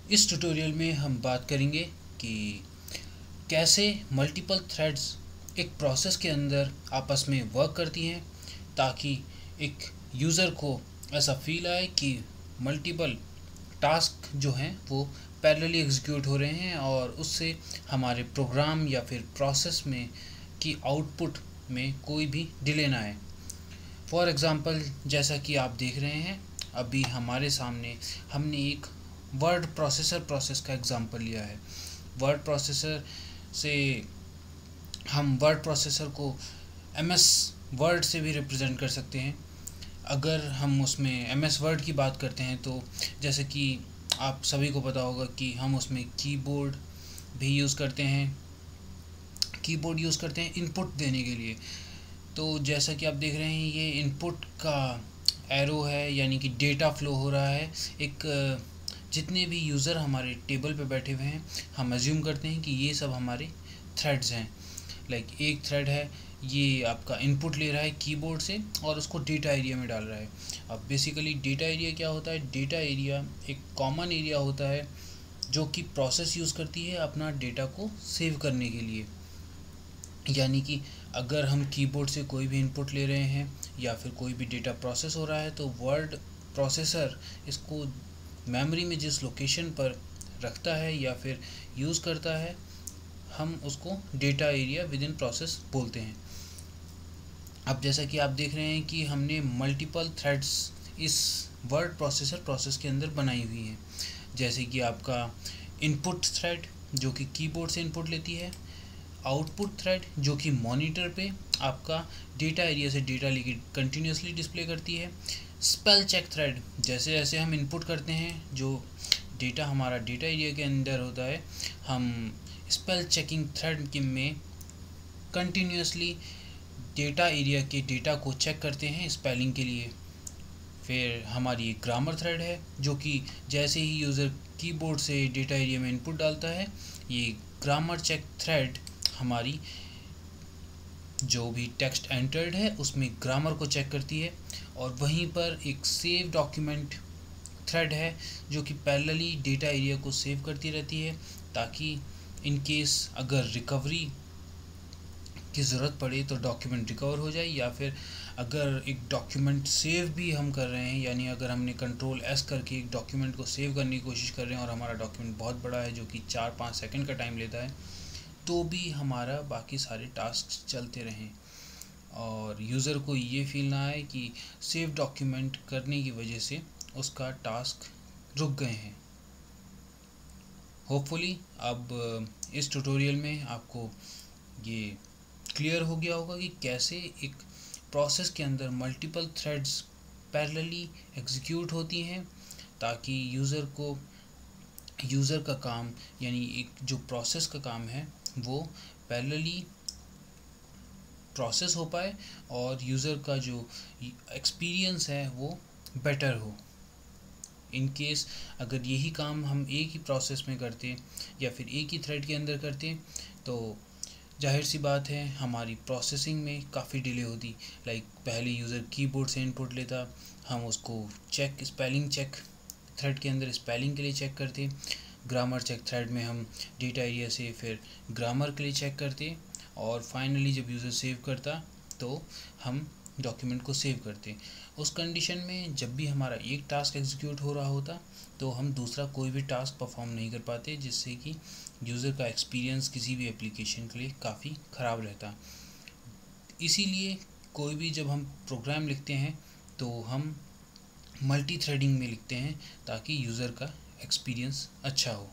इस ट्यूटोरियल में हम बात करेंगे कि कैसे मल्टीपल थ्रेड्स एक प्रोसेस के अंदर आपस में वर्क करती हैं ताकि एक यूज़र को ऐसा फील आए कि मल्टीपल टास्क जो हैं वो पैरेलली एग्जीक्यूट हो रहे हैं और उससे हमारे प्रोग्राम या फिर प्रोसेस में की आउटपुट में कोई भी डिले ना आए। फॉर एग्ज़ाम्पल, जैसा कि आप देख रहे हैं अभी हमारे सामने हमने एक वर्ड प्रोसेसर प्रोसेस का एग्ज़ाम्पल लिया है। वर्ड प्रोसेसर से हम वर्ड प्रोसेसर को एमएस वर्ड से भी रिप्रेजेंट कर सकते हैं। अगर हम उसमें एमएस वर्ड की बात करते हैं तो जैसे कि आप सभी को पता होगा कि हम उसमें कीबोर्ड भी यूज़ करते हैं, इनपुट देने के लिए। तो जैसा कि आप देख रहे हैं ये इनपुट का एरो है, यानी कि डेटा फ्लो हो रहा है। एक जितने भी यूज़र हमारे टेबल पे बैठे हुए हैं हम अज्यूम करते हैं कि ये सब हमारे थ्रेड्स हैं। एक थ्रेड है, ये आपका इनपुट ले रहा है कीबोर्ड से और उसको डेटा एरिया में डाल रहा है। अब बेसिकली डेटा एरिया क्या होता है? डेटा एरिया एक कॉमन एरिया होता है जो कि प्रोसेस यूज़ करती है अपना डेटा को सेव करने के लिए। यानी कि अगर हम कीबोर्ड से कोई भी इनपुट ले रहे हैं या फिर कोई भी डेटा प्रोसेस हो रहा है तो वर्ड प्रोसेसर इसको मेमोरी में जिस लोकेशन पर रखता है या फिर यूज़ करता है हम उसको data area with in process बोलते हैं। अब जैसा कि आप देख रहे हैं कि हमने मल्टीपल थ्रेड्स इस वर्ड प्रोसेसर प्रोसेस के अंदर बनाई हुई हैं। जैसे कि आपका इनपुट थ्रेड जो कि कीबोर्ड से इनपुट लेती है, आउटपुट थ्रेड जो कि मॉनिटर पे आपका डेटा एरिया से डेटा लेके कंटिन्यूसली डिस्प्ले करती है, स्पेल चेक थ्रेड जैसे जैसे हम इनपुट करते हैं जो डेटा हमारा डेटा एरिया के अंदर होता है हम स्पेल चेकिंग थ्रेड में कंटिन्यूसली डेटा एरिया के डेटा को चेक करते हैं स्पेलिंग के लिए। फिर हमारी एक ग्रामर थ्रेड है जो कि जैसे ही यूज़र कीबोर्ड से डेटा एरिया में इनपुट डालता है ये ग्रामर चेक थ्रेड हमारी जो भी टेक्स्ट एंटर्ड है उसमें ग्रामर को चेक करती है। और वहीं पर एक सेव डॉक्यूमेंट थ्रेड है जो कि पैरेलली डेटा एरिया को सेव करती रहती है ताकि इन केस अगर रिकवरी की ज़रूरत पड़े तो डॉक्यूमेंट रिकवर हो जाए, या फिर अगर एक डॉक्यूमेंट सेव भी हम कर रहे हैं यानी अगर हमने कंट्रोल एस करके एक डॉक्यूमेंट को सेव करने की कोशिश कर रहे हैं और हमारा डॉक्यूमेंट बहुत बड़ा है जो कि 4-5 सेकंड का टाइम लेता है तो भी हमारा बाकी सारे टास्क चलते रहें और यूज़र को ये फील ना आए कि सेव डॉक्यूमेंट करने की वजह से उसका टास्क रुक गए हैं। होपफुली अब इस ट्यूटोरियल में आपको ये क्लियर हो गया होगा कि कैसे एक प्रोसेस के अंदर मल्टीपल थ्रेड्स पैरेलली एग्जीक्यूट होती हैं ताकि यूज़र का काम यानी एक जो प्रोसेस का काम है वो पैरेलली प्रोसेस हो पाए और यूज़र का जो एक्सपीरियंस है वो बेटर हो। इन केस अगर यही काम हम एक ही प्रोसेस में करते या फिर एक ही थ्रेड के अंदर करते तो जाहिर सी बात है हमारी प्रोसेसिंग में काफ़ी डिले होती। पहले यूज़र कीबोर्ड से इनपुट लेता, हम उसको स्पेलिंग चेक थ्रेड के अंदर स्पेलिंग के लिए चेक करते, ग्रामर चेक थ्रेड में हम डेटा एरिया से फिर ग्रामर के लिए चेक करते और फाइनली जब यूज़र सेव करता तो हम डॉक्यूमेंट को सेव करते। उस कंडीशन में जब भी हमारा एक टास्क एग्जीक्यूट हो रहा होता तो हम दूसरा कोई भी टास्क परफॉर्म नहीं कर पाते, जिससे कि यूज़र का एक्सपीरियंस किसी भी एप्लीकेशन के लिए काफ़ी ख़राब रहता। इसीलिए कोई भी जब हम प्रोग्राम लिखते हैं तो हम मल्टी थ्रेडिंग में लिखते हैं ताकि यूज़र का एक्सपीरियंस अच्छा हो।